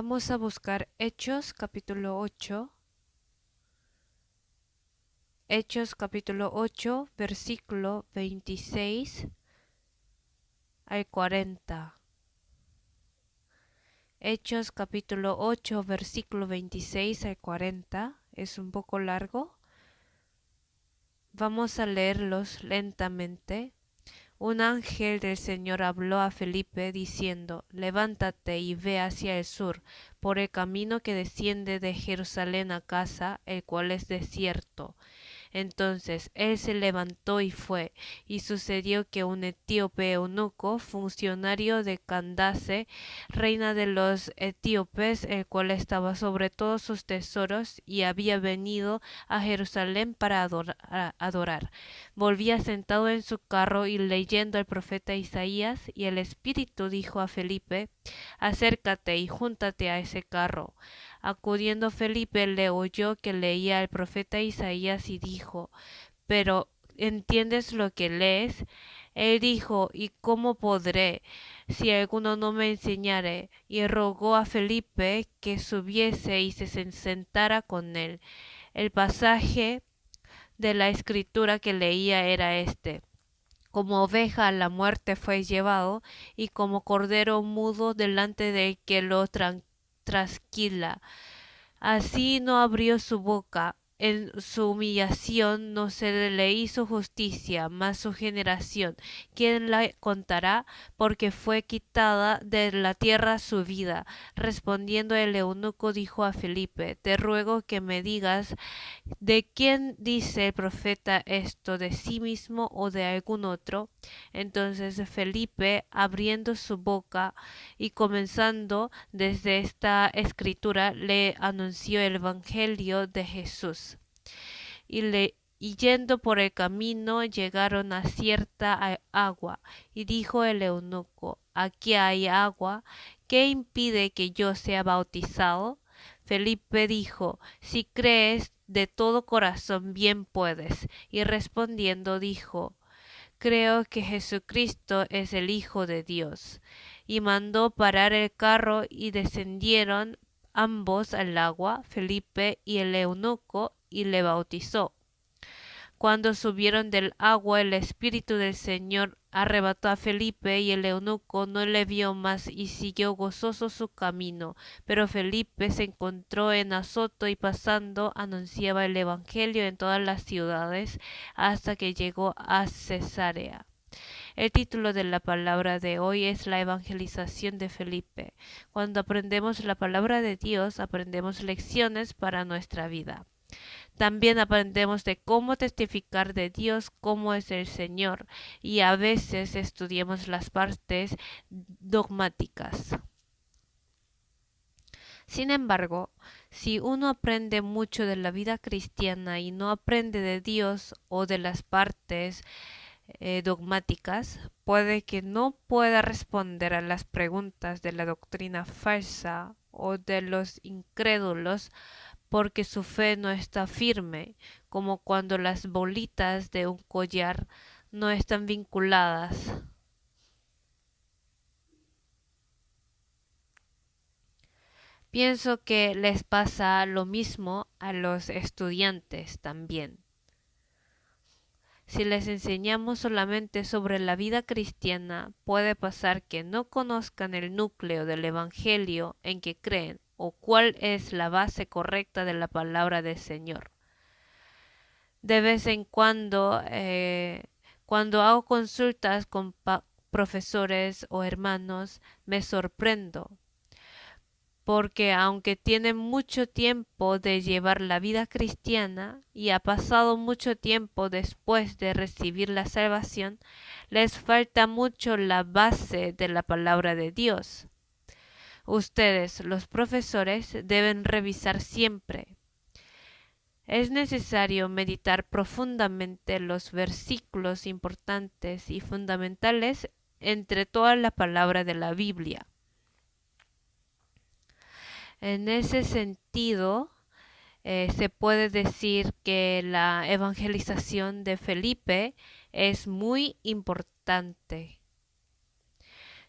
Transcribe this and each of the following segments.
Vamos a buscar Hechos capítulo 8. Hechos capítulo 8, versículo 26 al 40. Hechos capítulo 8, versículo 26 al 40. Es un poco largo. Vamos a leerlos lentamente. Un ángel del Señor habló a Felipe diciendo: Levántate y ve hacia el sur, por el camino que desciende de Jerusalén a Gaza, el cual es desierto. Entonces él se levantó y fue, y sucedió que un etíope eunuco, funcionario de Candace, reina de los etíopes, el cual estaba sobre todos sus tesoros, y había venido a Jerusalén para adorar, volvía sentado en su carro y leyendo el profeta Isaías, y el Espíritu dijo a Felipe: Acércate y júntate a ese carro. Acudiendo Felipe le oyó que leía el profeta Isaías y dijo: ¿Pero entiendes lo que lees? Él dijo: ¿Y cómo podré, si alguno no me enseñare? Y rogó a Felipe que subiese y se sentara con él. El pasaje de la escritura que leía era este: Como oveja a la muerte fue llevado, y como cordero mudo delante del que lo trasquila, así no abrió su boca. En su humillación no se le hizo justicia, mas su generación, ¿quién la contará? Porque fue quitada de la tierra su vida. Respondiendo el eunuco dijo a Felipe: Te ruego que me digas, ¿de quién dice el profeta esto? ¿De sí mismo o de algún otro? Entonces Felipe, abriendo su boca y comenzando desde esta escritura, le anunció el evangelio de Jesús. Y yendo por el camino llegaron a cierta agua, y dijo el eunuco: Aquí hay agua, ¿qué impide que yo sea bautizado? Felipe dijo: Si crees de todo corazón, bien puedes. Y respondiendo dijo: Creo que Jesucristo es el Hijo de Dios. Y mandó parar el carro y descendieron ambos al agua, Felipe y el eunuco, y le bautizó. Cuando subieron del agua, el Espíritu del Señor arrebató a Felipe, y el eunuco no le vio más y siguió gozoso su camino. Pero Felipe se encontró en Azoto, y pasando anunciaba el Evangelio en todas las ciudades hasta que llegó a Cesarea. El título de la palabra de hoy es la evangelización de Felipe. Cuando aprendemos la palabra de Dios, aprendemos lecciones para nuestra vida. También aprendemos de cómo testificar de Dios, cómo es el Señor, y a veces estudiamos las partes dogmáticas. Sin embargo, si uno aprende mucho de la vida cristiana y no aprende de Dios o de las partes dogmáticas, puede que no pueda responder a las preguntas de la doctrina falsa o de los incrédulos, porque su fe no está firme, como cuando las bolitas de un collar no están vinculadas. Pienso que les pasa lo mismo a los estudiantes también. Si les enseñamos solamente sobre la vida cristiana, puede pasar que no conozcan el núcleo del Evangelio en que creen o cuál es la base correcta de la palabra del Señor. De vez en cuando hago consultas con profesores o hermanos, me sorprendo, porque aunque tienen mucho tiempo de llevar la vida cristiana y ha pasado mucho tiempo después de recibir la salvación, les falta mucho la base de la palabra de Dios. Ustedes, los profesores, deben revisar siempre. Es necesario meditar profundamente los versículos importantes y fundamentales entre toda la palabra de la Biblia. En ese sentido, se puede decir que la evangelización de Felipe es muy importante.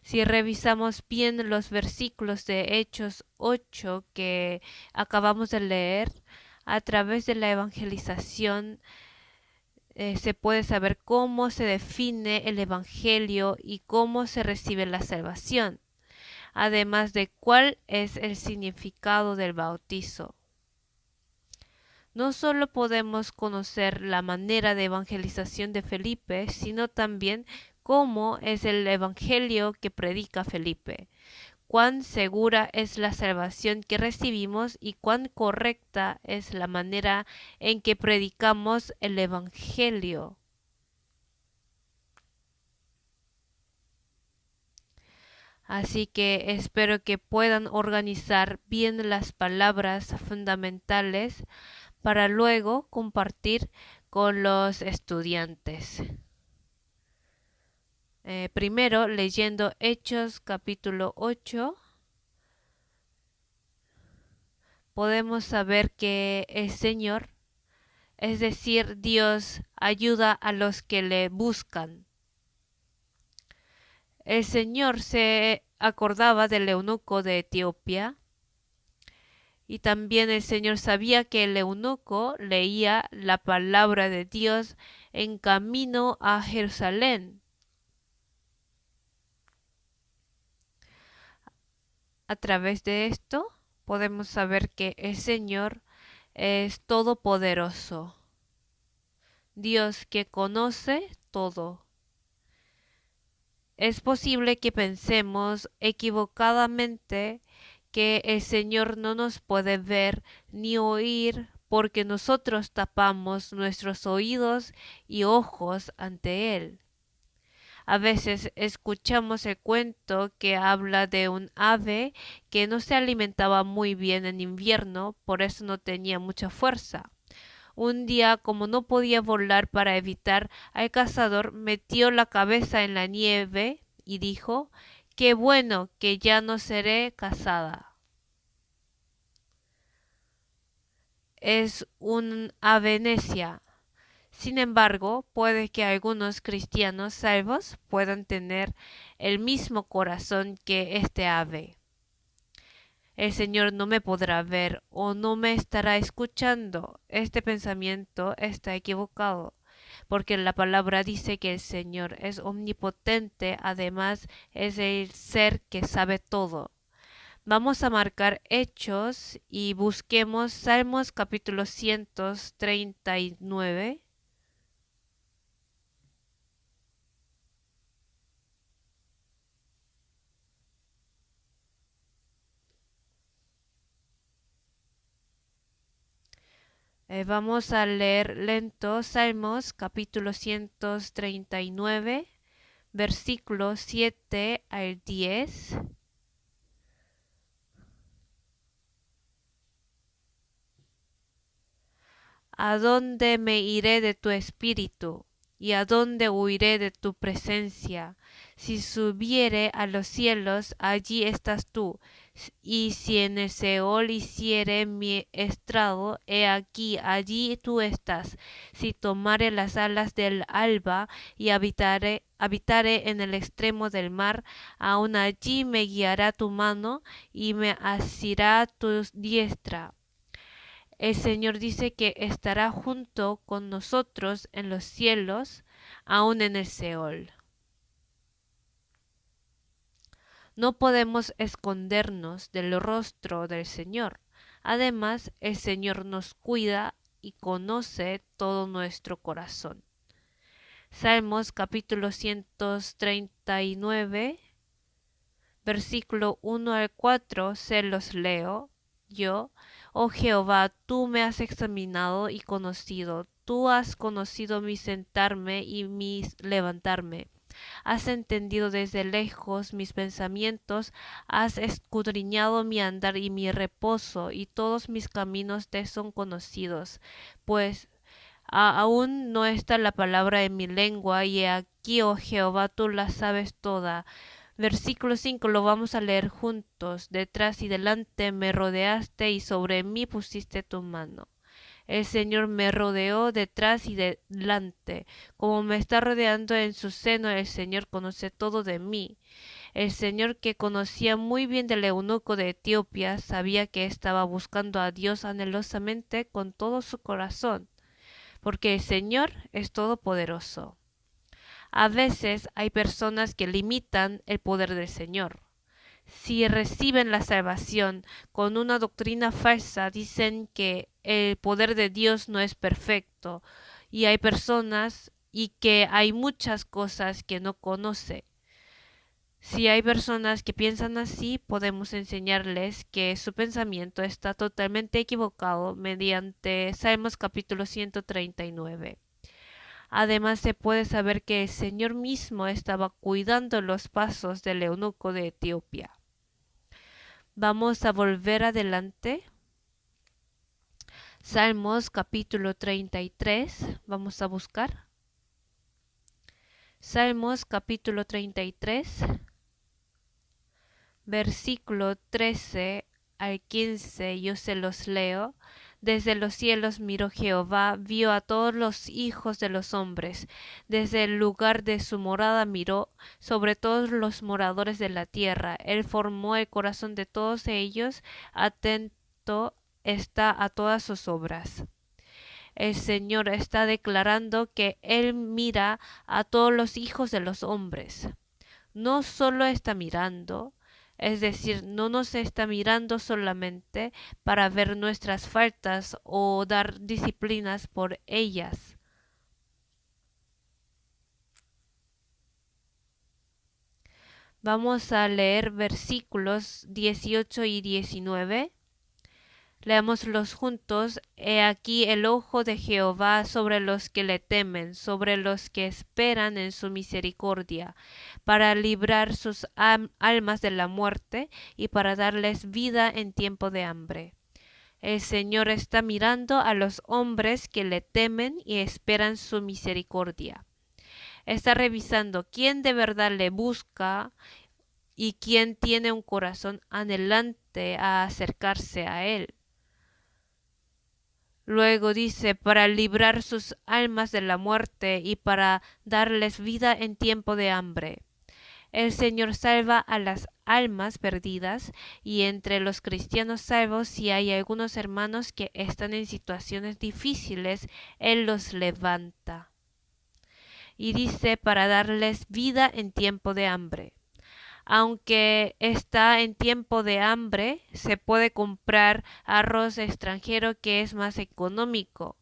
Si revisamos bien los versículos de Hechos 8 que acabamos de leer, a través de la evangelización se puede saber cómo se define el Evangelio y cómo se recibe la salvación, además de cuál es el significado del bautizo. No solo podemos conocer la manera de evangelización de Felipe, sino también cómo es el evangelio que predica Felipe, cuán segura es la salvación que recibimos y cuán correcta es la manera en que predicamos el evangelio. Así que espero que puedan organizar bien las palabras fundamentales para luego compartir con los estudiantes. Primero, leyendo Hechos capítulo 8, podemos saber que el Señor, es decir, Dios, ayuda a los que le buscan. El Señor se acordaba del eunuco de Etiopía y también el Señor sabía que el eunuco leía la palabra de Dios en camino a Jerusalén. A través de esto podemos saber que el Señor es todopoderoso, Dios que conoce todo. Es posible que pensemos equivocadamente que el Señor no nos puede ver ni oír porque nosotros tapamos nuestros oídos y ojos ante Él. A veces escuchamos el cuento que habla de un ave que no se alimentaba muy bien en invierno, por eso no tenía mucha fuerza. Un día, como no podía volar para evitar al cazador, metió la cabeza en la nieve y dijo: «Qué bueno que ya no seré cazada». Es un ave necia. Sin embargo, puede que algunos cristianos salvos puedan tener el mismo corazón que este ave. El Señor no me podrá ver o no me estará escuchando. Este pensamiento está equivocado, porque la palabra dice que el Señor es omnipotente, además es el ser que sabe todo. Vamos a marcar Hechos y busquemos Salmos capítulo 139. Vamos a leer lento Salmos capítulo 139, versículos 7 al 10. ¿A dónde me iré de tu espíritu? ¿Y a dónde huiré de tu presencia? Si subiere a los cielos, allí estás tú. Y si en el Seol hiciere mi estrado, he aquí, allí tú estás. Si tomare las alas del alba y habitare en el extremo del mar, aun allí me guiará tu mano y me asirá tu diestra. El Señor dice que estará junto con nosotros en los cielos, aun en el Seol. No podemos escondernos del rostro del Señor. Además, el Señor nos cuida y conoce todo nuestro corazón. Salmos capítulo 139, versículo 1 al 4, se los leo yo. Oh Jehová, tú me has examinado y conocido. Tú has conocido mi sentarme y mi levantarme. Has entendido desde lejos mis pensamientos, has escudriñado mi andar y mi reposo, y todos mis caminos te son conocidos. Pues aún no está la palabra en mi lengua, y he aquí, oh Jehová, tú la sabes toda. Versículo 5 lo vamos a leer juntos. Detrás y delante me rodeaste y sobre mí pusiste tu mano. El Señor me rodeó detrás y delante. Como me está rodeando en su seno, el Señor conoce todo de mí. El Señor, que conocía muy bien del eunuco de Etiopía, sabía que estaba buscando a Dios anhelosamente con todo su corazón, porque el Señor es todopoderoso. A veces hay personas que limitan el poder del Señor. Si reciben la salvación con una doctrina falsa, dicen que el poder de Dios no es perfecto, y hay personas y que hay muchas cosas que no conoce. Si hay personas que piensan así, podemos enseñarles que su pensamiento está totalmente equivocado mediante Salmos capítulo 139. Además, se puede saber que el Señor mismo estaba cuidando los pasos del eunuco de Etiopía. Vamos a volver adelante. Salmos capítulo 33. Vamos a buscar. Salmos capítulo 33. Versículo 13 al 15, yo se los leo. Desde los cielos miró Jehová, vio a todos los hijos de los hombres. Desde el lugar de su morada miró sobre todos los moradores de la tierra. Él formó el corazón de todos ellos, atento está a todas sus obras. El Señor está declarando que Él mira a todos los hijos de los hombres. No solo está mirando, es decir, no nos está mirando solamente para ver nuestras faltas o dar disciplinas por ellas. Vamos a leer versículos 18 y 19. Leámoslos juntos. He aquí el ojo de Jehová sobre los que le temen, sobre los que esperan en su misericordia, para librar sus almas de la muerte y para darles vida en tiempo de hambre. El Señor está mirando a los hombres que le temen y esperan su misericordia. Está revisando quién de verdad le busca y quién tiene un corazón anhelante a acercarse a Él. Luego dice, para librar sus almas de la muerte y para darles vida en tiempo de hambre. El Señor salva a las almas perdidas, y entre los cristianos salvos, si hay algunos hermanos que están en situaciones difíciles, Él los levanta. Y dice, para darles vida en tiempo de hambre. Aunque está en tiempo de hambre, se puede comprar arroz extranjero que es más económico.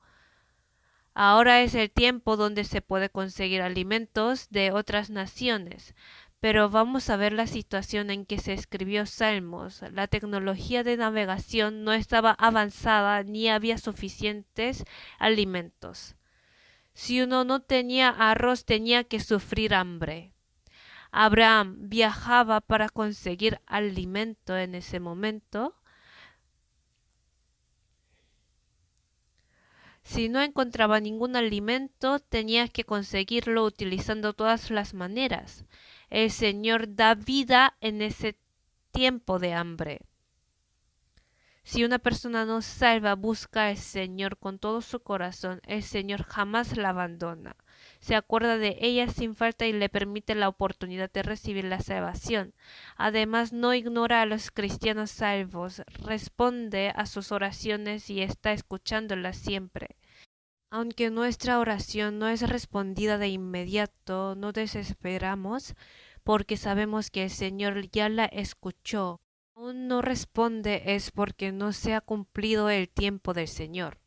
Ahora es el tiempo donde se puede conseguir alimentos de otras naciones. Pero vamos a ver la situación en que se escribió Salmos. La tecnología de navegación no estaba avanzada ni había suficientes alimentos. Si uno no tenía arroz, tenía que sufrir hambre. Abraham viajaba para conseguir alimento en ese momento. Si no encontraba ningún alimento, tenía que conseguirlo utilizando todas las maneras. El Señor da vida en ese tiempo de hambre. Si una persona no salva busca al Señor con todo su corazón, el Señor jamás la abandona. Se acuerda de ella sin falta y le permite la oportunidad de recibir la salvación. Además, no ignora a los cristianos salvos, responde a sus oraciones y está escuchándolas siempre. Aunque nuestra oración no es respondida de inmediato, no desesperamos, porque sabemos que el Señor ya la escuchó. Aún no responde es porque no se ha cumplido el tiempo del Señor.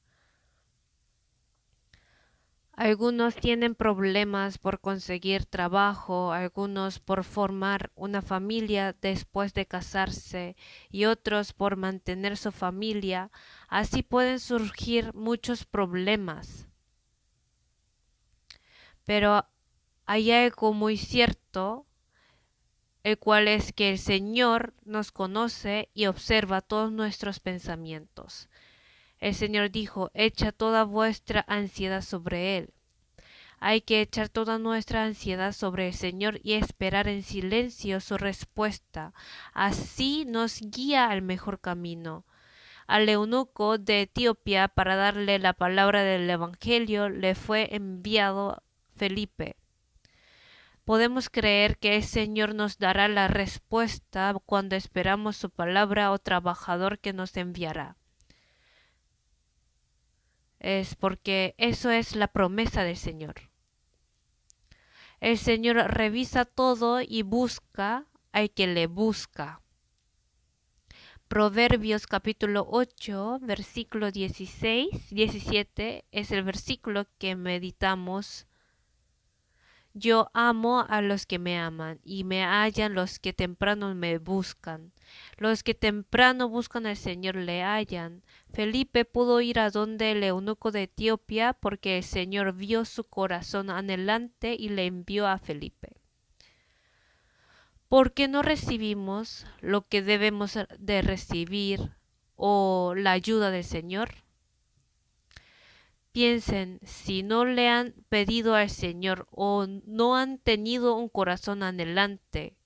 Algunos tienen problemas por conseguir trabajo, algunos por formar una familia después de casarse y otros por mantener su familia. Así pueden surgir muchos problemas. Pero hay algo muy cierto, el cual es que el Señor nos conoce y observa todos nuestros pensamientos. El Señor dijo, echa toda vuestra ansiedad sobre Él. Hay que echar toda nuestra ansiedad sobre el Señor y esperar en silencio su respuesta. Así nos guía al mejor camino. Al eunuco de Etiopía, para darle la palabra del Evangelio, le fue enviado Felipe. Podemos creer que el Señor nos dará la respuesta cuando esperamos su palabra o trabajador que nos enviará. Es porque eso es la promesa del Señor. El Señor revisa todo y busca al que le busca. Proverbios capítulo 8, versículo 17 es el versículo que meditamos. Yo amo a los que me aman y me hallan los que temprano me buscan. Los que temprano buscan al Señor le hallan. Felipe pudo ir a donde el eunuco de Etiopía porque el Señor vio su corazón anhelante y le envió a Felipe. ¿Por qué no recibimos lo que debemos de recibir o la ayuda del Señor? Piensen, si no le han pedido al Señor o no han tenido un corazón anhelante.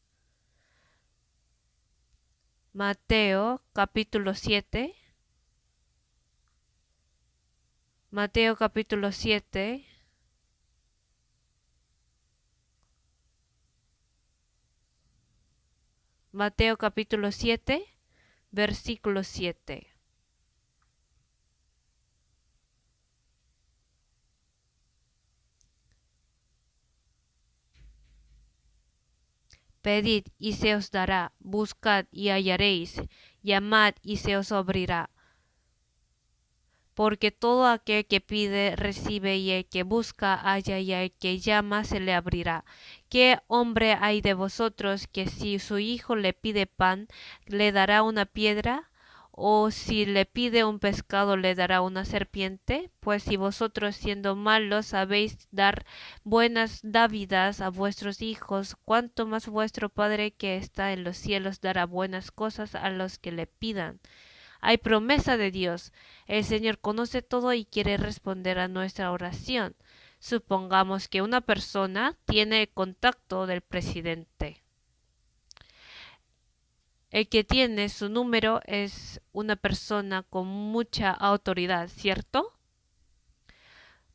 Mateo capítulo 7. Mateo capítulo 7. Mateo capítulo 7, versículo 7. Pedid y se os dará, buscad y hallaréis, llamad y se os abrirá. Porque todo aquel que pide recibe y el que busca halla y el que llama se le abrirá. ¿Qué hombre hay de vosotros que si su hijo le pide pan, le dará una piedra? ¿O si le pide un pescado, le dará una serpiente? Pues si vosotros siendo malos sabéis dar buenas dávidas a vuestros hijos, cuánto más vuestro Padre que está en los cielos dará buenas cosas a los que le pidan. Hay promesa de Dios. El Señor conoce todo y quiere responder a nuestra oración. Supongamos que una persona tiene el contacto del presidente. El que tiene su número es una persona con mucha autoridad, ¿cierto?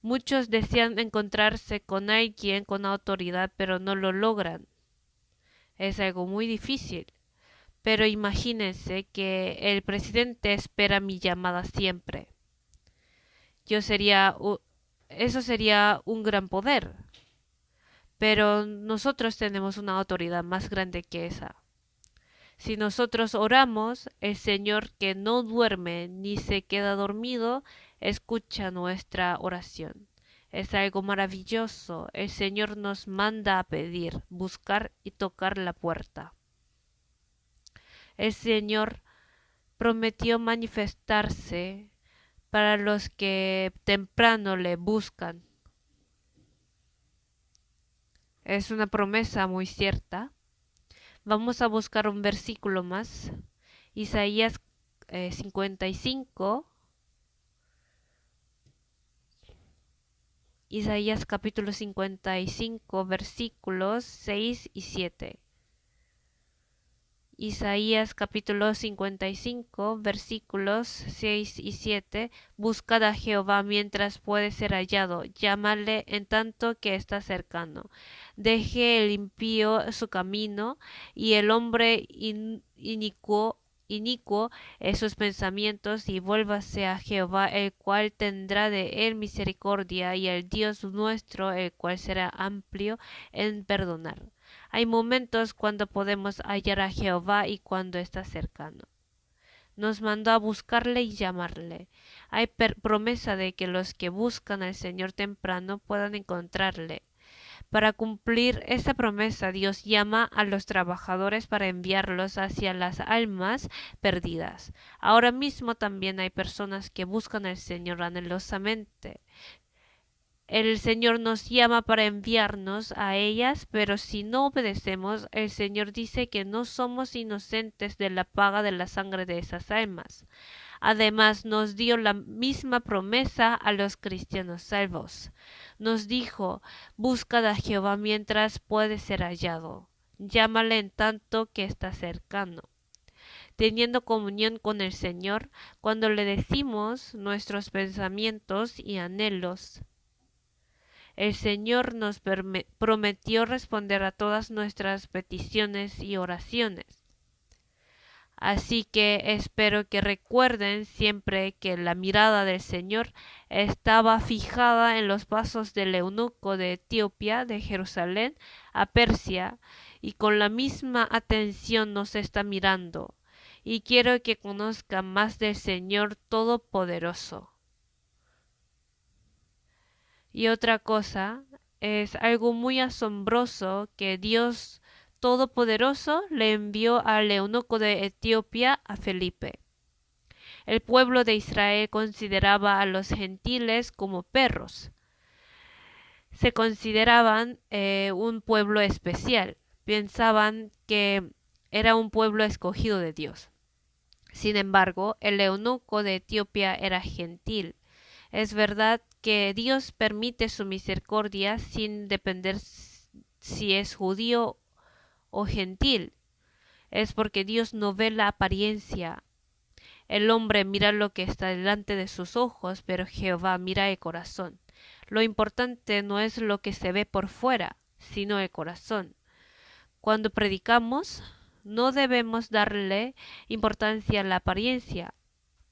Muchos desean encontrarse con alguien con autoridad, pero no lo logran. Es algo muy difícil. Pero imagínense que el presidente espera mi llamada siempre. Eso sería un gran poder. Pero nosotros tenemos una autoridad más grande que esa. Si nosotros oramos, el Señor que no duerme ni se queda dormido, escucha nuestra oración. Es algo maravilloso. El Señor nos manda a pedir, buscar y tocar la puerta. El Señor prometió manifestarse para los que temprano le buscan. Es una promesa muy cierta. Vamos a buscar un versículo más. Isaías 55. Isaías capítulo 55, versículos 6 y 7. Isaías capítulo 55, versículos 6 y 7. Buscad a Jehová mientras puede ser hallado, llamadle en tanto que está cercano. Deje el impío su camino y el hombre inicuo sus pensamientos y vuélvase a Jehová, el cual tendrá de él misericordia, y el Dios nuestro, el cual será amplio en perdonar. Hay momentos cuando podemos hallar a Jehová y cuando está cercano. Nos mandó a buscarle y llamarle. Hay promesa de que los que buscan al Señor temprano puedan encontrarle. Para cumplir esa promesa, Dios llama a los trabajadores para enviarlos hacia las almas perdidas. Ahora mismo también hay personas que buscan al Señor anhelosamente. El Señor nos llama para enviarnos a ellas, pero si no obedecemos, el Señor dice que no somos inocentes de la paga de la sangre de esas almas. Además, nos dio la misma promesa a los cristianos salvos. Nos dijo, buscad a Jehová mientras puede ser hallado. Llámale en tanto que está cercano. Teniendo comunión con el Señor, cuando le decimos nuestros pensamientos y anhelos, El Señor nos prometió responder a todas nuestras peticiones y oraciones. Así que espero que recuerden siempre que la mirada del Señor estaba fijada en los pasos del eunuco de Etiopía, de Jerusalén a Persia, y con la misma atención nos está mirando. Y quiero que conozcan más del Señor Todopoderoso. Y otra cosa, es algo muy asombroso que Dios Todopoderoso le envió al eunuco de Etiopía a Felipe. El pueblo de Israel consideraba a los gentiles como perros. Se consideraban un pueblo especial. Pensaban que era un pueblo escogido de Dios. Sin embargo, el eunuco de Etiopía era gentil. Es verdad que Dios permite su misericordia sin depender si es judío o gentil. Es porque Dios no ve la apariencia. El hombre mira lo que está delante de sus ojos, pero Jehová mira el corazón. Lo importante no es lo que se ve por fuera, sino el corazón. Cuando predicamos, no debemos darle importancia a la apariencia.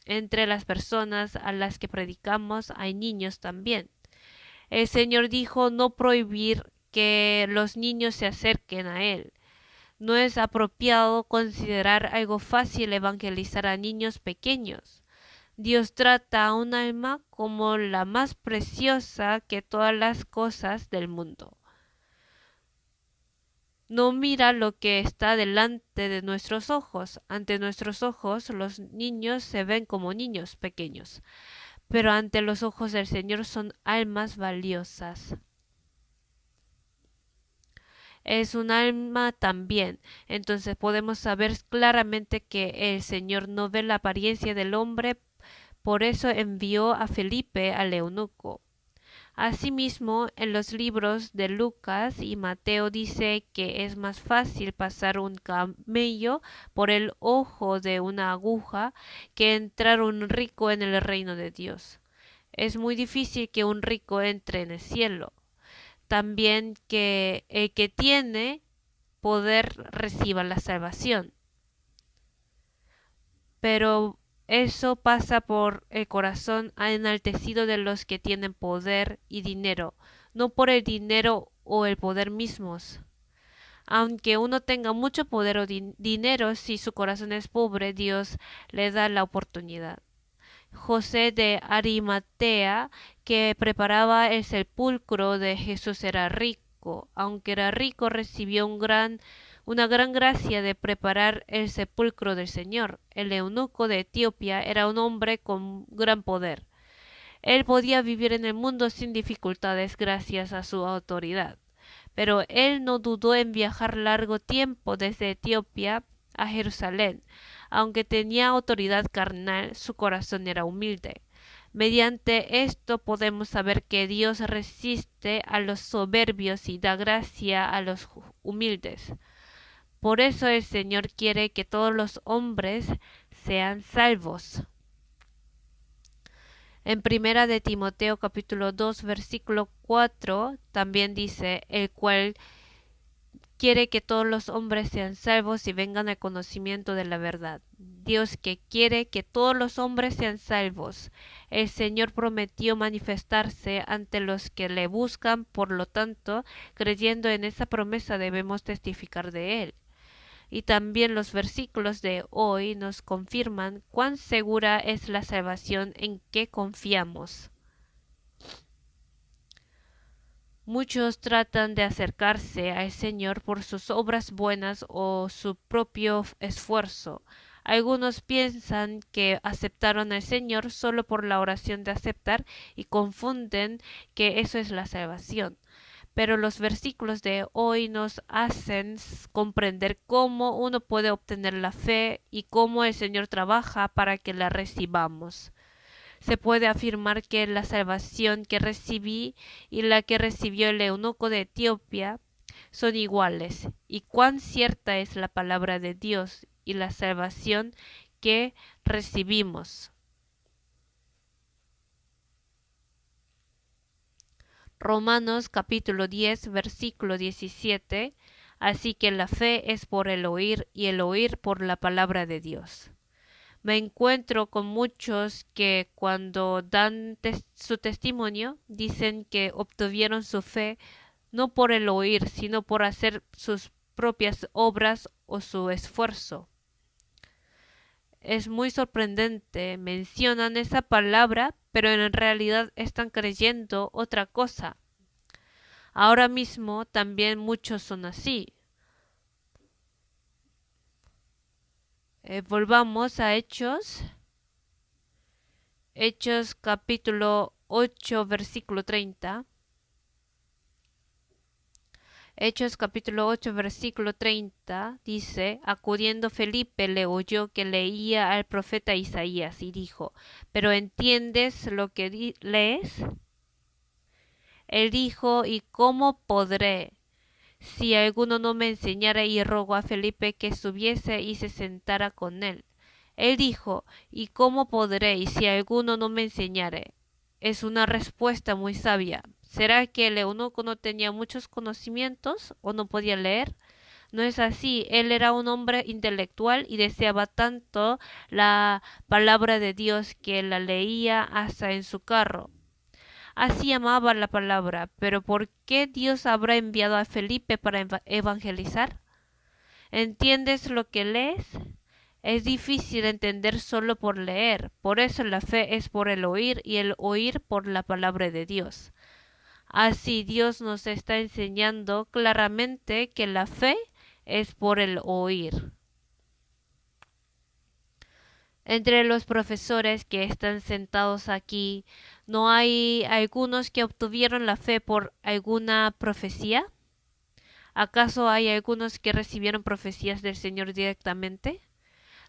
Entre las personas a las que predicamos hay niños también. El Señor dijo no prohibir que los niños se acerquen a Él. No es apropiado considerar algo fácil evangelizar a niños pequeños. Dios trata a un alma como la más preciosa que todas las cosas del mundo. No mira lo que está delante de nuestros ojos. Ante nuestros ojos los niños se ven como niños pequeños, pero ante los ojos del Señor son almas valiosas. Es un alma también. Entonces podemos saber claramente que el Señor no ve la apariencia del hombre, por eso envió a Felipe al eunuco. Asimismo, en los libros de Lucas y Mateo dice que es más fácil pasar un camello por el ojo de una aguja que entrar un rico en el reino de Dios. Es muy difícil que un rico entre en el cielo. También que el que tiene poder reciba la salvación. Pero eso pasa por el corazón enaltecido de los que tienen poder y dinero, no por el dinero o el poder mismos. Aunque uno tenga mucho poder o dinero, si su corazón es pobre, Dios le da la oportunidad. José de Arimatea, que preparaba el sepulcro de Jesús, era rico. Aunque era rico, recibió una gran gracia de preparar el sepulcro del Señor. El eunuco de Etiopía era un hombre con gran poder. Él podía vivir en el mundo sin dificultades gracias a su autoridad. Pero él no dudó en viajar largo tiempo desde Etiopía a Jerusalén. Aunque tenía autoridad carnal, su corazón era humilde. Mediante esto podemos saber que Dios resiste a los soberbios y da gracia a los humildes. Por eso el Señor quiere que todos los hombres sean salvos. En primera de Timoteo capítulo 2 versículo 4 también dice, el cual quiere que todos los hombres sean salvos y vengan al conocimiento de la verdad. Dios que quiere que todos los hombres sean salvos. El Señor prometió manifestarse ante los que le buscan, por lo tanto, creyendo en esa promesa debemos testificar de él. Y también los versículos de hoy nos confirman cuán segura es la salvación en que confiamos. Muchos tratan de acercarse al Señor por sus obras buenas o su propio esfuerzo. Algunos piensan que aceptaron al Señor solo por la oración de aceptar y confunden que eso es la salvación. Pero los versículos de hoy nos hacen comprender cómo uno puede obtener la fe y cómo el Señor trabaja para que la recibamos. Se puede afirmar que la salvación que recibí y la que recibió el eunuco de Etiopía son iguales, y cuán cierta es la palabra de Dios y la salvación que recibimos. Romanos capítulo 10, versículo 17. Así que la fe es por el oír y el oír por la palabra de Dios. Me encuentro con muchos que cuando dan su testimonio dicen que obtuvieron su fe no por el oír, sino por hacer sus propias obras o su esfuerzo. Es muy sorprendente, mencionan esa palabra, pero en realidad están creyendo otra cosa. Ahora mismo también muchos son así. Volvamos a Hechos. Hechos capítulo 8, versículo 30. Hechos capítulo 8, versículo 30 dice, acudiendo Felipe le oyó que leía al profeta Isaías y dijo, ¿pero entiendes lo que lees? Él dijo, ¿y cómo podré? Si alguno no me enseñara, y rogó a Felipe que subiese y se sentara con él. Él dijo, ¿y cómo podré si alguno no me enseñare? Es una respuesta muy sabia. ¿Será que el eunuco no tenía muchos conocimientos o no podía leer? No es así. Él era un hombre intelectual y deseaba tanto la palabra de Dios que la leía hasta en su carro. Así amaba la palabra, pero ¿por qué Dios habrá enviado a Felipe para evangelizar? ¿Entiendes lo que lees? Es difícil entender solo por leer, por eso la fe es por el oír y el oír por la palabra de Dios. Así Dios nos está enseñando claramente que la fe es por el oír. Entre los profesores que están sentados aquí, ¿no hay algunos que obtuvieron la fe por alguna profecía? ¿Acaso hay algunos que recibieron profecías del Señor directamente?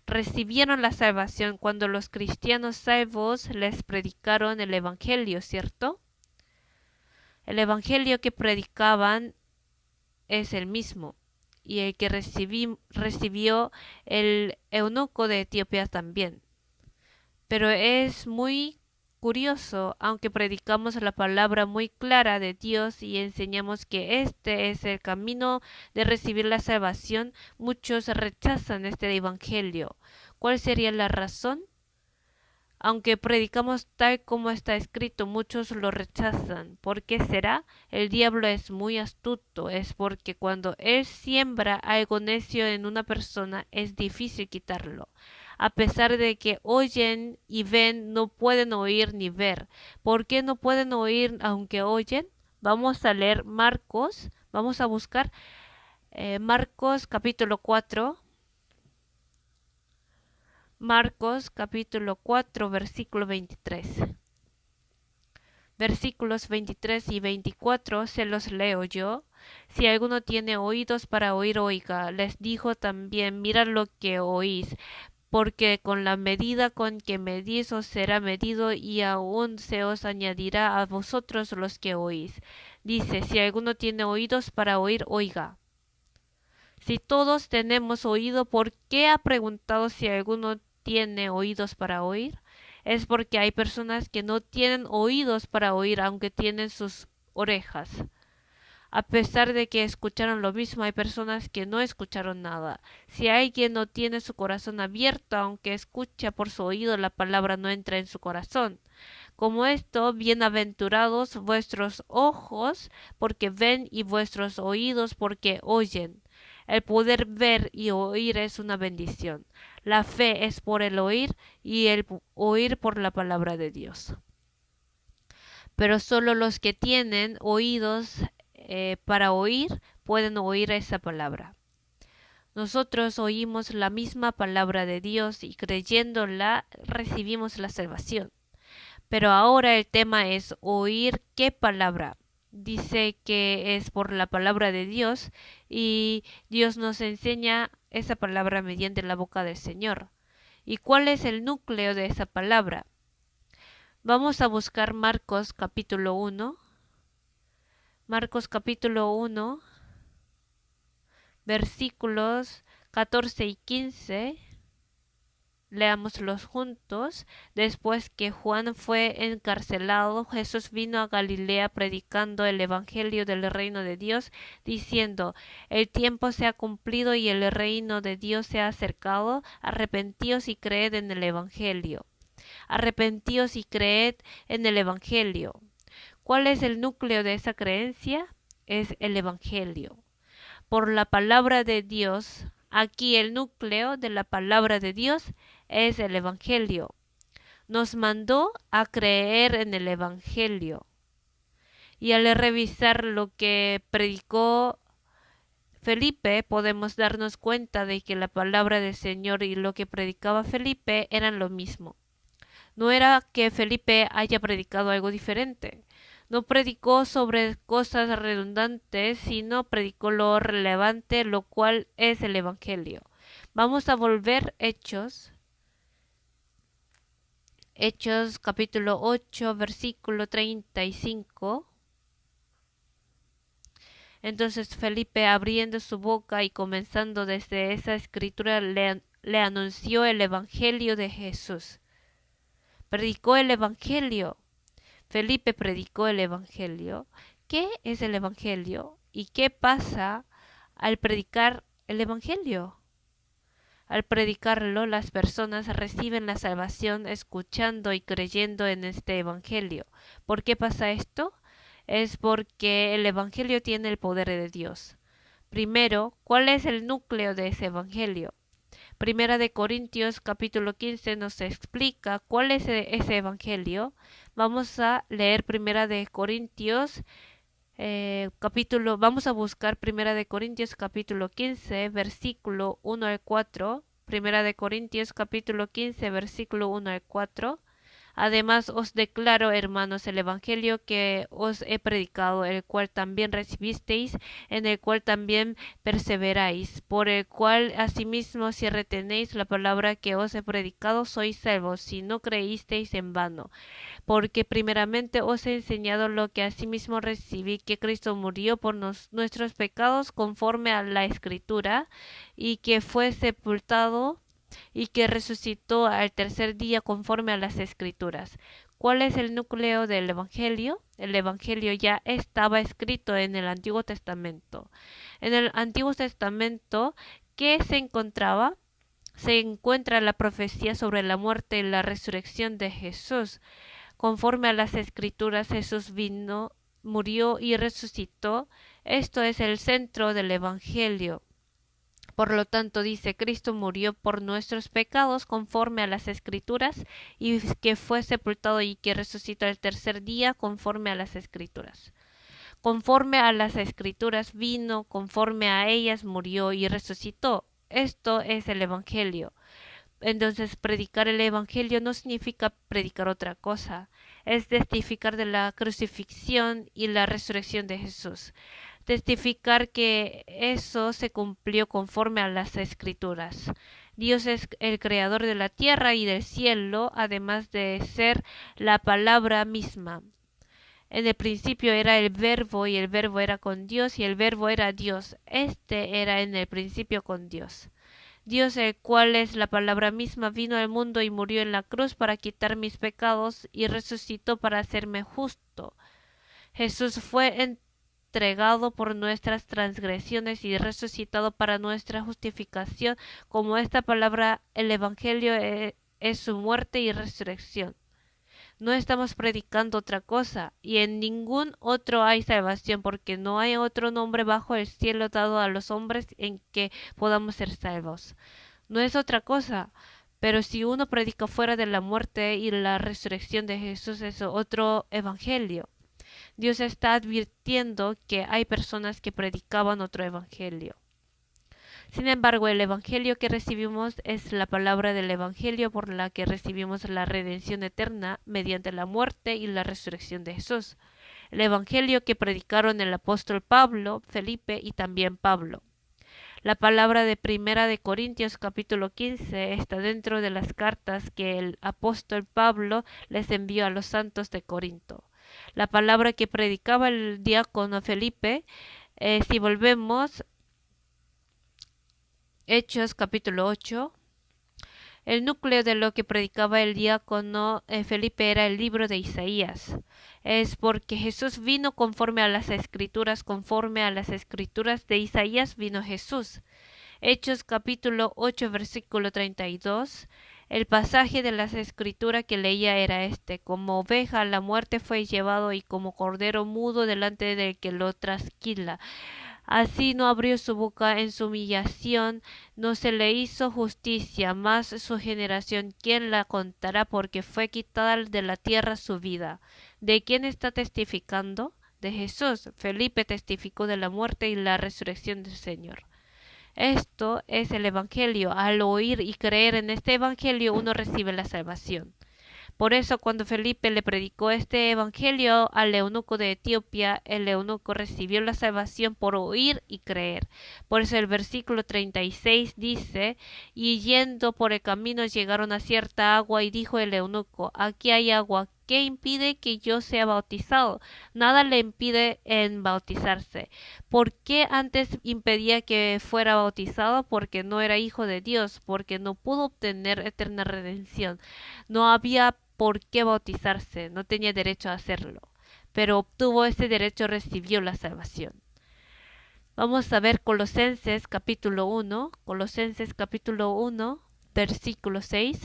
Recibieron la salvación cuando los cristianos salvos les predicaron el Evangelio, ¿cierto? El Evangelio que predicaban es el mismo, y el que recibió el eunuco de Etiopía también. Pero es muy curioso, aunque predicamos la palabra muy clara de Dios y enseñamos que este es el camino de recibir la salvación, muchos rechazan este evangelio. ¿Cuál sería la razón? Aunque predicamos tal como está escrito, muchos lo rechazan. ¿Por qué será? El diablo es muy astuto. Es porque cuando él siembra algo necio en una persona, es difícil quitarlo. A pesar de que oyen y ven, no pueden oír ni ver. ¿Por qué no pueden oír aunque oyen? Vamos a leer Marcos. Vamos a buscar Marcos capítulo 4. Marcos capítulo 4, versículo 23. Versículos 23 y 24 se los leo yo. Si alguno tiene oídos para oír, oiga. Les dijo también, mirad lo que oís, porque con la medida con que medís os será medido y aún se os añadirá a vosotros los que oís. Dice, si alguno tiene oídos para oír, oiga. Si todos tenemos oído, ¿por qué ha preguntado si alguno tiene oídos para oír? Es porque hay personas que no tienen oídos para oír, aunque tienen sus orejas. A pesar de que escucharon lo mismo, hay personas que no escucharon nada. Si alguien no tiene su corazón abierto, aunque escucha por su oído, la palabra no entra en su corazón. Como esto, bienaventurados vuestros ojos, porque ven, y vuestros oídos, porque oyen. El poder ver y oír es una bendición. La fe es por el oír y el oír por la palabra de Dios. Pero solo los que tienen oídos para oír pueden oír esa palabra. Nosotros oímos la misma palabra de Dios y creyéndola recibimos la salvación. Pero ahora el tema es oír qué palabra. Dice que es por la palabra de Dios y Dios nos enseña esa palabra mediante la boca del Señor. ¿Y cuál es el núcleo de esa palabra? Vamos a buscar Marcos capítulo 1. Marcos capítulo 1, versículos 14 y 15. Leámoslos juntos. Después que Juan fue encarcelado, Jesús vino a Galilea predicando el evangelio del reino de Dios, diciendo: el tiempo se ha cumplido y el reino de Dios se ha acercado. Arrepentíos y creed en el evangelio. Arrepentíos y creed en el evangelio. ¿Cuál es el núcleo de esa creencia? Es el evangelio. Por la palabra de Dios. Aquí el núcleo de la palabra de Dios es el evangelio. Nos mandó a creer en el evangelio. Y al revisar lo que predicó Felipe, podemos darnos cuenta de que la palabra del Señor y lo que predicaba Felipe eran lo mismo. No era que Felipe haya predicado algo diferente. No predicó sobre cosas redundantes, sino predicó lo relevante, lo cual es el Evangelio. Vamos a volver Hechos capítulo 8, versículo 35. Entonces Felipe, abriendo su boca y comenzando desde esa escritura, le anunció el Evangelio de Jesús. Predicó el Evangelio. Felipe predicó el Evangelio. ¿Qué es el Evangelio? ¿Y qué pasa al predicar el Evangelio? Al predicarlo, las personas reciben la salvación escuchando y creyendo en este Evangelio. ¿Por qué pasa esto? Es porque el Evangelio tiene el poder de Dios. Primero, ¿cuál es el núcleo de ese Evangelio? Primera de Corintios capítulo 15 nos explica cuál es ese Evangelio. Vamos a leer Primera de Corintios vamos a buscar Primera de Corintios capítulo 15 versículo 1 al 4. Primera de Corintios capítulo 15 versículo 1 al 4. Además os declaro, hermanos, el evangelio que os he predicado, el cual también recibisteis, en el cual también perseveráis, por el cual asimismo si retenéis la palabra que os he predicado, sois salvos, si no creísteis en vano. Porque primeramente os he enseñado lo que asimismo recibí, que Cristo murió por nuestros pecados conforme a la Escritura, y que fue sepultado y que resucitó al tercer día conforme a las Escrituras. ¿Cuál es el núcleo del Evangelio? El Evangelio ya estaba escrito en el Antiguo Testamento. En el Antiguo Testamento, ¿qué se encontraba? Se encuentra la profecía sobre la muerte y la resurrección de Jesús. Conforme a las Escrituras, Jesús vino, murió y resucitó. Esto es el centro del Evangelio. Por lo tanto, dice: Cristo murió por nuestros pecados conforme a las Escrituras, y que fue sepultado y que resucitó el tercer día conforme a las Escrituras. Conforme a las Escrituras vino, conforme a ellas murió y resucitó. Esto es el Evangelio. Entonces, predicar el Evangelio no significa predicar otra cosa, es testificar de la crucifixión y la resurrección de Jesús. Testificar que eso se cumplió conforme a las Escrituras. Dios es el creador de la tierra y del cielo, además de ser la palabra misma. En el principio era el verbo y el verbo era con Dios y el verbo era Dios. Este era en el principio con Dios. Dios, el cual es la palabra misma, vino al mundo y murió en la cruz para quitar mis pecados y resucitó para hacerme justo. Jesús fue entregado por nuestras transgresiones y resucitado para nuestra justificación. Como esta palabra, el Evangelio es su muerte y resurrección. No estamos predicando otra cosa, y en ningún otro hay salvación, porque no hay otro nombre bajo el cielo dado a los hombres en que podamos ser salvos. No es otra cosa, pero si uno predica fuera de la muerte y la resurrección de Jesús, es otro evangelio. Dios está advirtiendo que hay personas que predicaban otro evangelio. Sin embargo, el Evangelio que recibimos es la palabra del Evangelio por la que recibimos la redención eterna mediante la muerte y la resurrección de Jesús. El Evangelio que predicaron el apóstol Pablo, Felipe y también Pablo. La palabra de Primera de Corintios capítulo 15 está dentro de las cartas que el apóstol Pablo les envió a los santos de Corinto. La palabra que predicaba el diácono Felipe, si volvemos Hechos capítulo 8, El núcleo de lo que predicaba el diácono Felipe era el libro de Isaías. Es porque Jesús vino conforme a las escrituras de Isaías vino Jesús. Hechos capítulo 8 versículo 32. El pasaje de las escrituras que leía era este: como oveja a la muerte fue llevado, y como cordero mudo delante del que lo trasquila. Así no abrió su boca, en su humillación no se le hizo justicia, mas su generación, ¿quién la contará? Porque fue quitada de la tierra su vida. ¿De quién está testificando? De Jesús. Felipe testificó de la muerte y la resurrección del Señor. Esto es el Evangelio. Al oír y creer en este Evangelio, uno recibe la salvación. Por eso, cuando Felipe le predicó este evangelio al eunuco de Etiopía, el eunuco recibió la salvación por oír y creer. Por eso el versículo 36 dice: y yendo por el camino llegaron a cierta agua, y dijo el eunuco: aquí hay agua, ¿qué impide que yo sea bautizado? Nada le impide en bautizarse. ¿Por qué antes impedía que fuera bautizado? Porque no era hijo de Dios, porque no pudo obtener eterna redención. No había por qué bautizarse, no tenía derecho a hacerlo, pero obtuvo ese derecho, recibió la salvación. Vamos a ver Colosenses capítulo 1, versículo 6.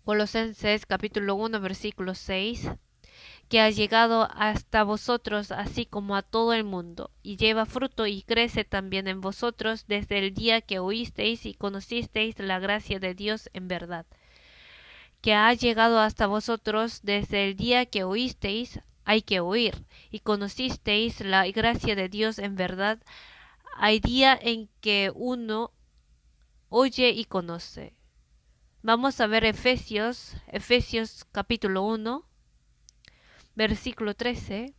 Colosenses capítulo 1, versículo 6. Que ha llegado hasta vosotros, así como a todo el mundo, y lleva fruto y crece también en vosotros desde el día que oísteis y conocisteis la gracia de Dios en verdad. Que ha llegado hasta vosotros desde el día que oísteis, hay que oír, y conocisteis la gracia de Dios en verdad. Hay día en que uno oye y conoce. Vamos a ver Efesios capítulo 1, versículo 13.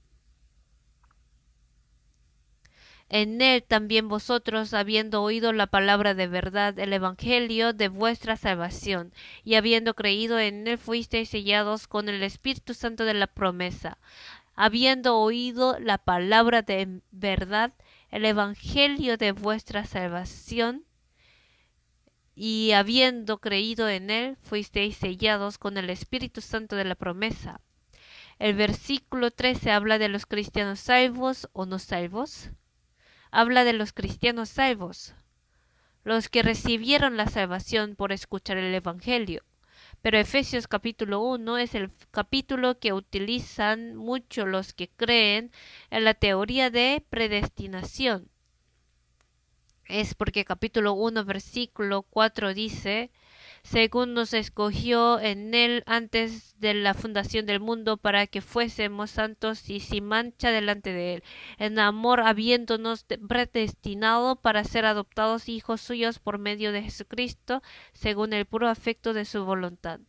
En él también vosotros, habiendo oído la palabra de verdad, el evangelio de vuestra salvación, y habiendo creído en él, fuisteis sellados con el Espíritu Santo de la promesa. Habiendo oído la palabra de verdad, el evangelio de vuestra salvación, y habiendo creído en él, fuisteis sellados con el Espíritu Santo de la promesa. El versículo 13 habla de los cristianos salvos o no salvos. Habla de los cristianos salvos, los que recibieron la salvación por escuchar el Evangelio. Pero Efesios capítulo 1 es el capítulo que utilizan mucho los que creen en la teoría de predestinación. Es porque capítulo 1 versículo 4 dice: según nos escogió en él antes de la fundación del mundo, para que fuésemos santos y sin mancha delante de él, en amor habiéndonos predestinado para ser adoptados hijos suyos por medio de Jesucristo, según el puro afecto de su voluntad.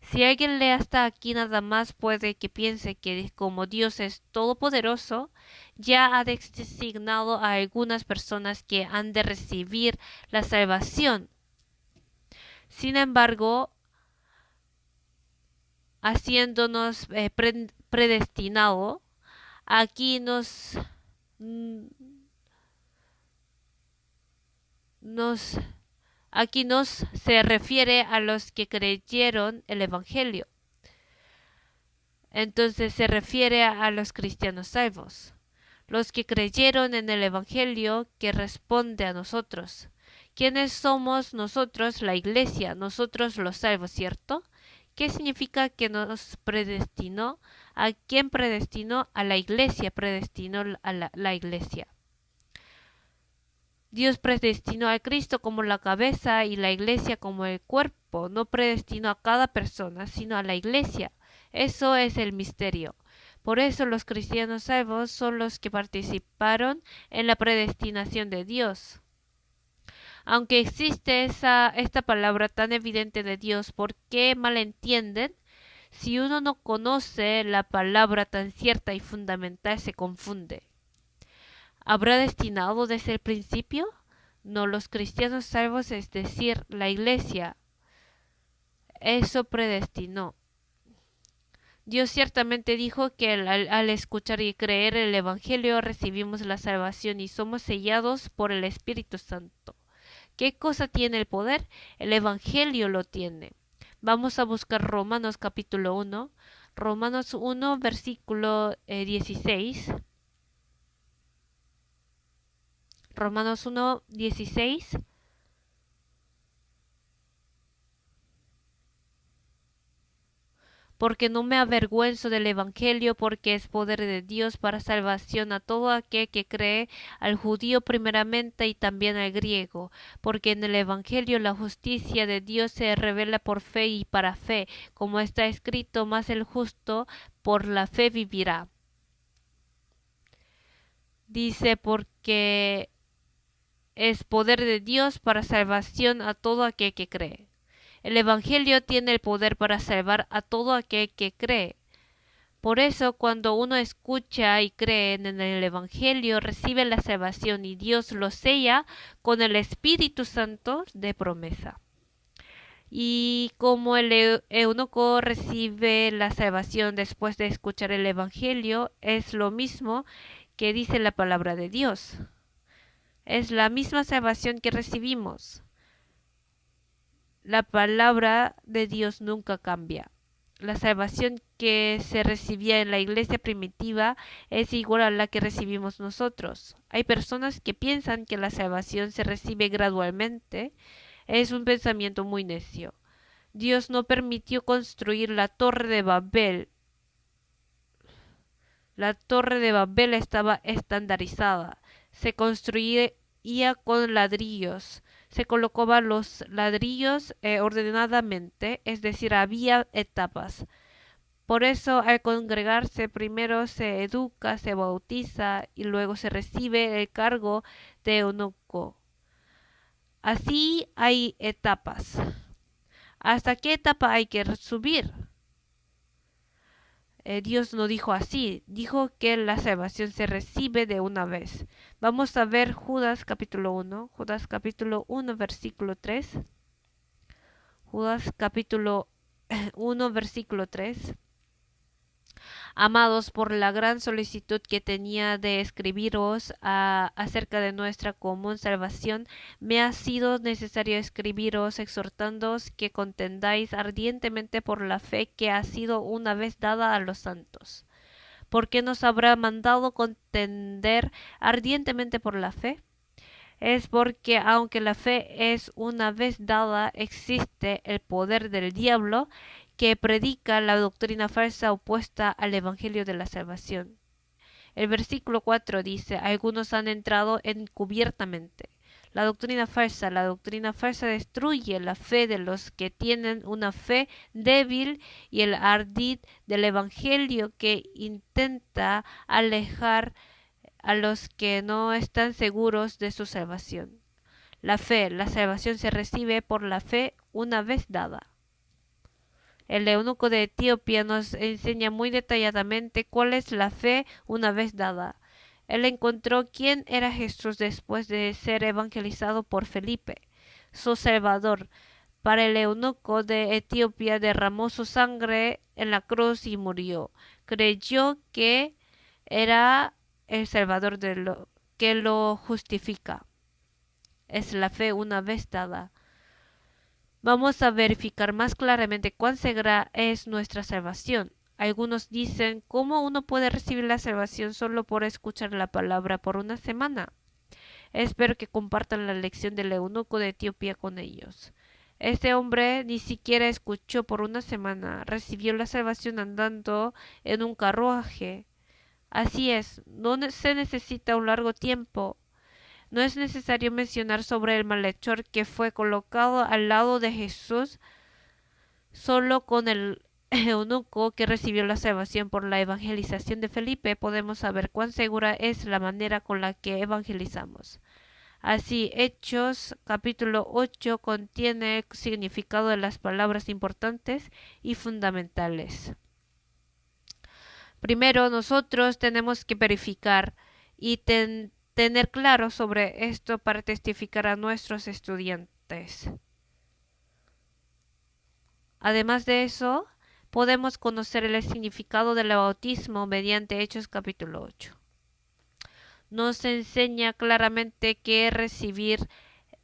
Si alguien lee hasta aquí nada más, puede que piense que como Dios es todopoderoso, ya ha designado a algunas personas que han de recibir la salvación. Sin embargo, haciéndonos predestinado, aquí aquí nos se refiere a los que creyeron el Evangelio. Entonces se refiere a los cristianos salvos, los que creyeron en el Evangelio que responde a nosotros. ¿Quiénes somos nosotros? La iglesia, nosotros los salvos, ¿cierto? ¿Qué significa que nos predestinó? ¿A quién predestinó? A la iglesia, predestinó a la iglesia. Dios predestinó a Cristo como la cabeza y la iglesia como el cuerpo. No predestinó a cada persona, sino a la iglesia. Eso es el misterio. Por eso los cristianos salvos son los que participaron en la predestinación de Dios. Aunque existe esta palabra tan evidente de Dios, ¿por qué malentienden? Si uno no conoce la palabra tan cierta y fundamental, se confunde. ¿Habrá destinado desde el principio? No, los cristianos salvos, es decir, la iglesia, eso predestinó. Dios ciertamente dijo que al escuchar y creer el Evangelio recibimos la salvación y somos sellados por el Espíritu Santo. ¿Qué cosa tiene el poder? El Evangelio lo tiene. Vamos a buscar Romanos capítulo 1. Romanos 1, versículo 16. Romanos 1, 16. Porque no me avergüenzo del Evangelio, porque es poder de Dios para salvación a todo aquel que cree, al judío primeramente y también al griego, porque en el Evangelio la justicia de Dios se revela por fe y para fe, como está escrito, mas el justo por la fe vivirá. Dice, porque es poder de Dios para salvación a todo aquel que cree. El Evangelio tiene el poder para salvar a todo aquel que cree. Por eso, cuando uno escucha y cree en el Evangelio, recibe la salvación y Dios lo sella con el Espíritu Santo de promesa. Y como el eunuco recibe la salvación después de escuchar el Evangelio, es lo mismo que dice la palabra de Dios. Es la misma salvación que recibimos. La palabra de Dios nunca cambia. La salvación que se recibía en la iglesia primitiva es igual a la que recibimos nosotros. Hay personas que piensan que la salvación se recibe gradualmente. Es un pensamiento muy necio. Dios no permitió construir la Torre de Babel. La Torre de Babel estaba estandarizada. Se construía con ladrillos. Se colocaban los ladrillos ordenadamente, es decir, había etapas. Por eso al congregarse primero se educa, se bautiza y luego se recibe el cargo de eunuco. Así hay etapas. ¿Hasta qué etapa hay que subir? Dios no dijo así, dijo que la salvación se recibe de una vez. Vamos a ver Judas capítulo 1, Judas capítulo 1 versículo 3. Judas capítulo 1 versículo 3. Amados, por la gran solicitud que tenía de escribiros acerca de nuestra común salvación, me ha sido necesario escribiros exhortándoos que contendáis ardientemente por la fe que ha sido una vez dada a los santos. ¿Por qué nos habrá mandado contender ardientemente por la fe? Es porque aunque la fe es una vez dada, existe el poder del diablo que predica la doctrina falsa opuesta al Evangelio de la salvación. El versículo 4 dice, algunos han entrado encubiertamente. La doctrina falsa destruye la fe de los que tienen una fe débil y el ardid del Evangelio que intenta alejar a los que no están seguros de su salvación. La salvación se recibe por la fe una vez dada. El eunuco de Etiopía nos enseña muy detalladamente cuál es la fe una vez dada. Él encontró quién era Jesús después de ser evangelizado por Felipe, su Salvador. Para el eunuco de Etiopía derramó su sangre en la cruz y murió. Creyó que era el Salvador que lo justifica. Es la fe una vez dada. Vamos a verificar más claramente cuán segura es nuestra salvación. Algunos dicen, ¿cómo uno puede recibir la salvación solo por escuchar la palabra por una semana? Espero que compartan la lección del eunuco de Etiopía con ellos. Este hombre ni siquiera escuchó por una semana, recibió la salvación andando en un carruaje. Así es, no se necesita un largo tiempo. No es necesario mencionar sobre el malhechor que fue colocado al lado de Jesús. Solo con el eunuco que recibió la salvación por la evangelización de Felipe podemos saber cuán segura es la manera con la que evangelizamos. Así, Hechos capítulo 8 contiene el significado de las palabras importantes y fundamentales. Primero, nosotros tenemos que verificar y tener claro sobre esto para testificar a nuestros estudiantes. Además de eso, podemos conocer el significado del bautismo mediante Hechos capítulo 8. Nos enseña claramente que recibir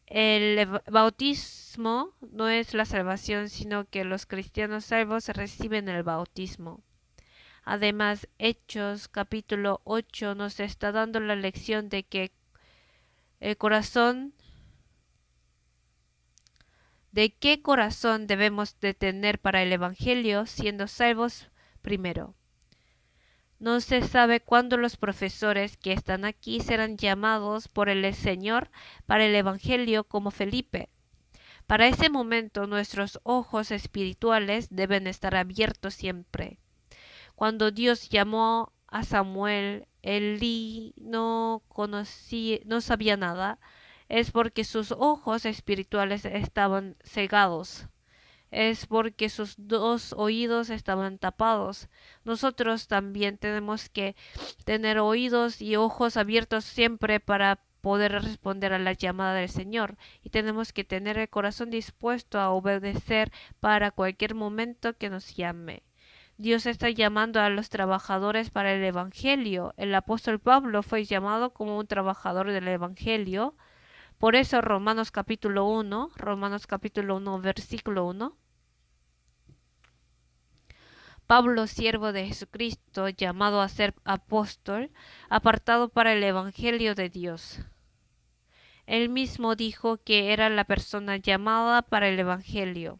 el bautismo no es la salvación, sino que los cristianos salvos reciben el bautismo. Además, Hechos capítulo 8 nos está dando la lección de que el corazón, de qué corazón debemos de tener para el Evangelio, siendo salvos primero. No se sabe cuándo los profesores que están aquí serán llamados por el Señor para el Evangelio como Felipe. Para ese momento nuestros ojos espirituales deben estar abiertos siempre. Cuando Dios llamó a Samuel, Elí no sabía nada. Es porque sus ojos espirituales estaban cegados. Es porque sus dos oídos estaban tapados. Nosotros también tenemos que tener oídos y ojos abiertos siempre para poder responder a la llamada del Señor. Y tenemos que tener el corazón dispuesto a obedecer para cualquier momento que nos llame. Dios está llamando a los trabajadores para el Evangelio. El apóstol Pablo fue llamado como un trabajador del Evangelio. Por eso Romanos capítulo 1 versículo 1. Pablo, siervo de Jesucristo, llamado a ser apóstol, apartado para el Evangelio de Dios. Él mismo dijo que era la persona llamada para el Evangelio.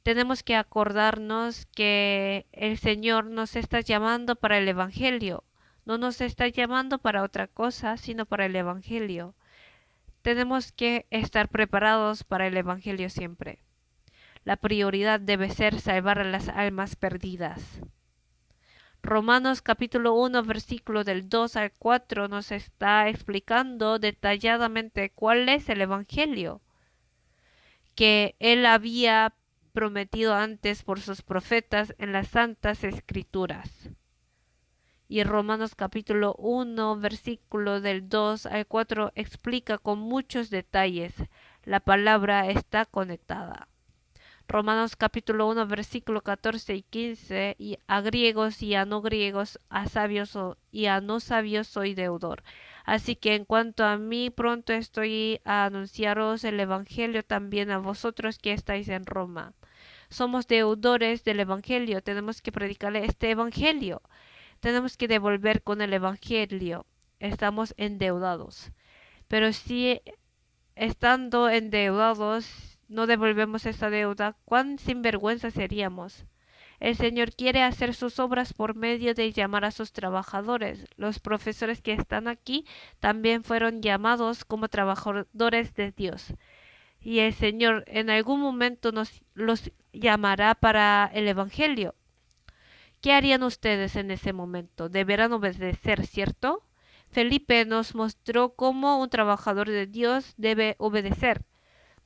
Tenemos que acordarnos que el Señor nos está llamando para el Evangelio. No nos está llamando para otra cosa, sino para el Evangelio. Tenemos que estar preparados para el Evangelio siempre. La prioridad debe ser salvar a las almas perdidas. Romanos capítulo 1 versículo del 2 al 4 nos está explicando detalladamente cuál es el Evangelio que Él había prometido antes por sus profetas en las Santas Escrituras. Y Romanos capítulo 1 versículo del 2 al 4 explica con muchos detalles. La palabra está conectada. Romanos capítulo 1 versículo 14 y 15, y a griegos y a no griegos, a sabios y a no sabios soy deudor. Así que en cuanto a mí, pronto estoy a anunciaros el Evangelio también a vosotros que estáis en Roma. Somos deudores del Evangelio, tenemos que predicarle este Evangelio. Tenemos que devolver con el Evangelio. Estamos endeudados. Pero si estando endeudados no devolvemos esa deuda, cuán sinvergüenza seríamos. El Señor quiere hacer sus obras por medio de llamar a sus trabajadores. Los profesores que están aquí también fueron llamados como trabajadores de Dios. Y el Señor en algún momento los llamará para el Evangelio. ¿Qué harían ustedes en ese momento? Deberán obedecer, ¿cierto? Felipe nos mostró cómo un trabajador de Dios debe obedecer.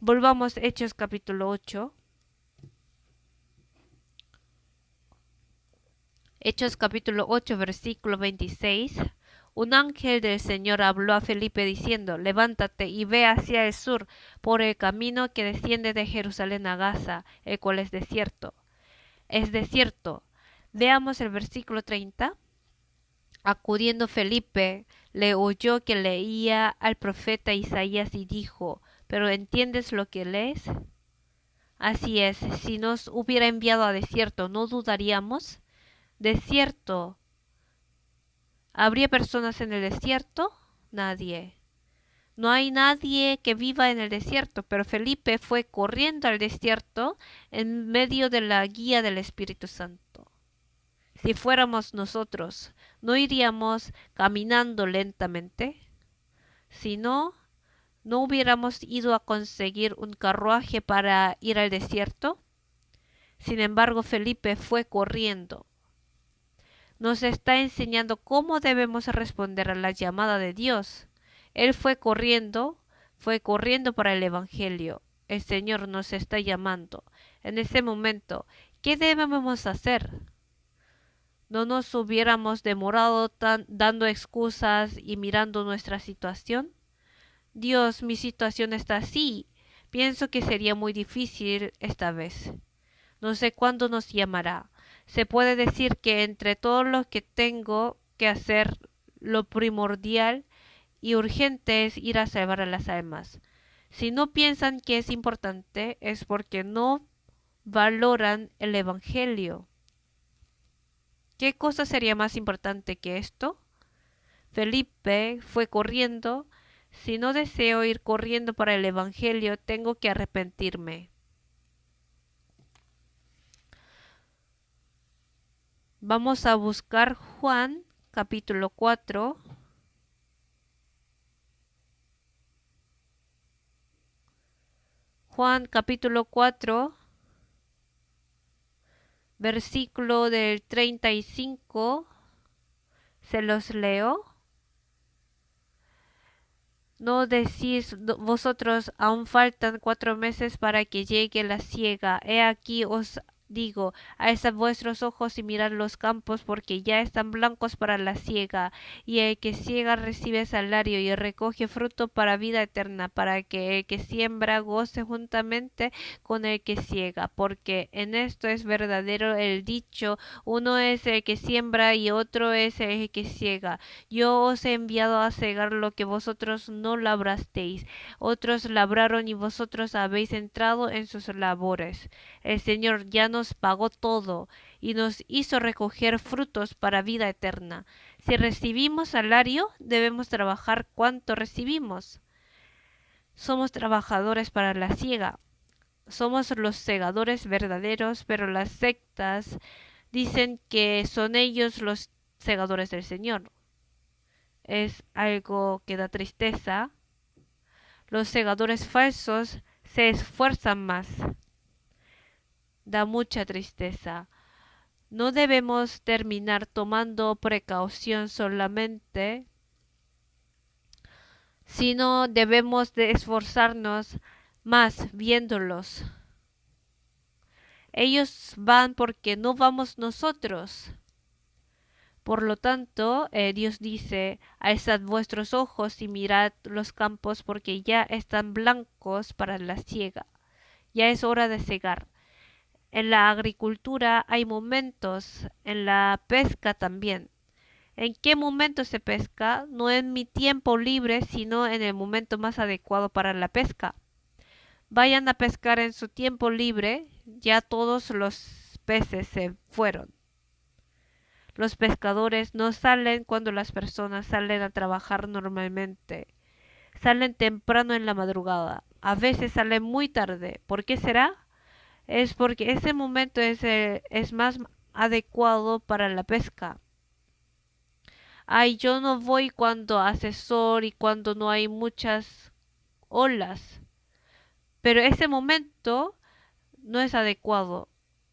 Volvamos a Hechos capítulo 8. Hechos capítulo 8 versículo 26. Un ángel del Señor habló a Felipe diciendo, levántate y ve hacia el sur por el camino que desciende de Jerusalén a Gaza, el cual es desierto. Es desierto. Veamos el versículo 30. Acudiendo Felipe, le oyó que leía al profeta Isaías y dijo, ¿pero entiendes lo que lees? Así es, si nos hubiera enviado a desierto, ¿no dudaríamos? Desierto. ¿Habría personas en el desierto? Nadie. No hay nadie que viva en el desierto, pero Felipe fue corriendo al desierto en medio de la guía del Espíritu Santo. Si fuéramos nosotros, ¿no iríamos caminando lentamente? Si no, ¿no hubiéramos ido a conseguir un carruaje para ir al desierto? Sin embargo, Felipe fue corriendo. Nos está enseñando cómo debemos responder a la llamada de Dios. Él fue corriendo para el Evangelio. El Señor nos está llamando. En ese momento, ¿qué debemos hacer? ¿No nos hubiéramos demorado dando excusas y mirando nuestra situación? Dios, mi situación está así. Pienso que sería muy difícil esta vez. No sé cuándo nos llamará. Se puede decir que entre todo lo que tengo que hacer, lo primordial y urgente es ir a salvar a las almas. Si no piensan que es importante, es porque no valoran el Evangelio. ¿Qué cosa sería más importante que esto? Felipe fue corriendo. Si no deseo ir corriendo para el Evangelio, tengo que arrepentirme. Vamos a buscar Juan capítulo 4. Juan capítulo 4, versículo del 35. Se los leo. ¿No decís vosotros, aún faltan 4 meses para que llegue la siega? He aquí os digo, alzad vuestros ojos y mirad los campos, porque ya están blancos para la siega. Y el que siega recibe salario y recoge fruto para vida eterna, para que el que siembra goce juntamente con el que siega. Porque en esto es verdadero el dicho, uno es el que siembra y otro es el que siega. Yo os he enviado a segar lo que vosotros no labrasteis. Otros labraron y vosotros habéis entrado en sus labores. El Señor ya nos pagó todo y nos hizo recoger frutos para vida eterna. Si recibimos salario, debemos trabajar cuanto recibimos. Somos trabajadores para la siega. Somos los segadores verdaderos, pero las sectas dicen que son ellos los segadores del Señor. Es algo que da tristeza. Los segadores falsos se esfuerzan más. Da mucha tristeza. No debemos terminar tomando precaución solamente, sino debemos de esforzarnos más viéndolos. Ellos van porque no vamos nosotros. Por lo tanto, Dios dice, alzad vuestros ojos y mirad los campos porque ya están blancos para la siega. Ya es hora de cegar. En la agricultura hay momentos, en la pesca también. ¿En qué momento se pesca? No en mi tiempo libre, sino en el momento más adecuado para la pesca. Vayan a pescar en su tiempo libre, ya todos los peces se fueron. Los pescadores no salen cuando las personas salen a trabajar normalmente. Salen temprano en la madrugada. A veces salen muy tarde. ¿Por qué será? Es porque ese momento es más adecuado para la pesca. Ay, yo no voy cuando hace sol y cuando no hay muchas olas. Pero ese momento no es adecuado.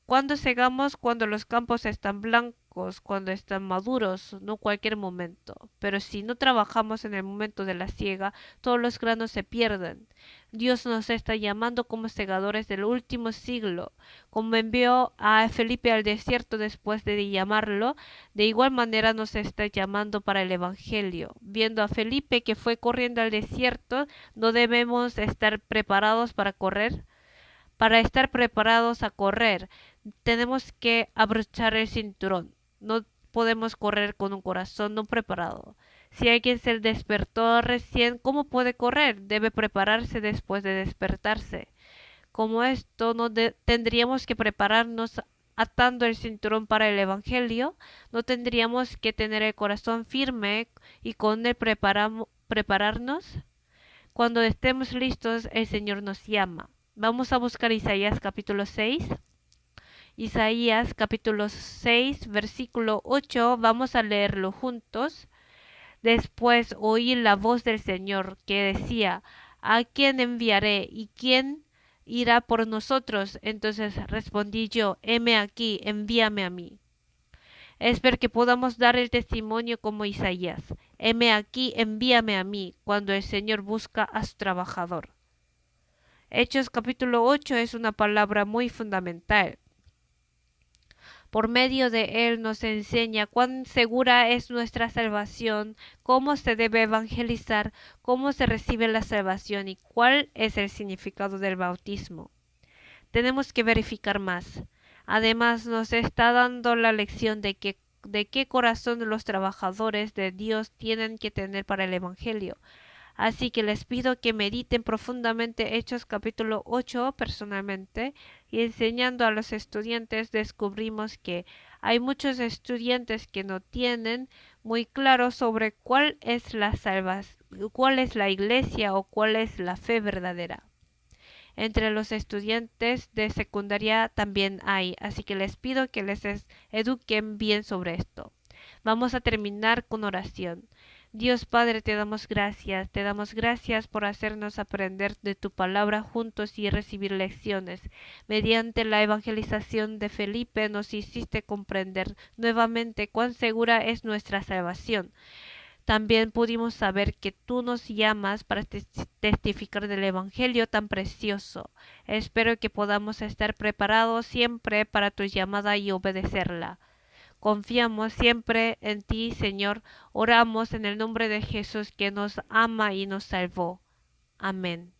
Cuando segamos, cuando los campos están blancos, cuando están maduros, no cualquier momento. Pero si no trabajamos en el momento de la siega, todos los granos se pierden. Dios nos está llamando como segadores del último siglo. Como envió a Felipe al desierto después de llamarlo, de igual manera nos está llamando para el Evangelio. Viendo a Felipe que fue corriendo al desierto, ¿no debemos estar preparados para correr? Para estar preparados a correr, tenemos que abrochar el cinturón. No podemos correr con un corazón no preparado. Si alguien se despertó recién, ¿cómo puede correr? Debe prepararse después de despertarse. Como esto, no tendríamos que prepararnos atando el cinturón para el Evangelio, no tendríamos que tener el corazón firme y con él prepararnos. Cuando estemos listos, el Señor nos llama. Vamos a buscar Isaías capítulo 6. Isaías capítulo 6, versículo 8. Vamos a leerlo juntos. Después oí la voz del Señor que decía, ¿a quién enviaré y quién irá por nosotros? Entonces respondí yo, heme aquí, envíame a mí. Espero que podamos dar el testimonio como Isaías. Heme aquí, envíame a mí, cuando el Señor busca a su trabajador. Hechos capítulo 8 es una palabra muy fundamental. Por medio de él nos enseña cuán segura es nuestra salvación, cómo se debe evangelizar, cómo se recibe la salvación y cuál es el significado del bautismo. Tenemos que verificar más. Además, nos está dando la lección de qué corazón los trabajadores de Dios tienen que tener para el Evangelio. Así que les pido que mediten profundamente Hechos capítulo 8 personalmente, y enseñando a los estudiantes descubrimos que hay muchos estudiantes que no tienen muy claro sobre cuál es la cuál es la iglesia o cuál es la fe verdadera. Entre los estudiantes de secundaria también hay, así que les pido que les eduquen bien sobre esto. Vamos a terminar con oración. Dios Padre, te damos gracias por hacernos aprender de tu palabra juntos y recibir lecciones. Mediante la evangelización de Felipe nos hiciste comprender nuevamente cuán segura es nuestra salvación. También pudimos saber que tú nos llamas para testificar del Evangelio tan precioso. Espero que podamos estar preparados siempre para tu llamada y obedecerla. Confiamos siempre en ti, Señor. Oramos en el nombre de Jesús, que nos ama y nos salvó. Amén.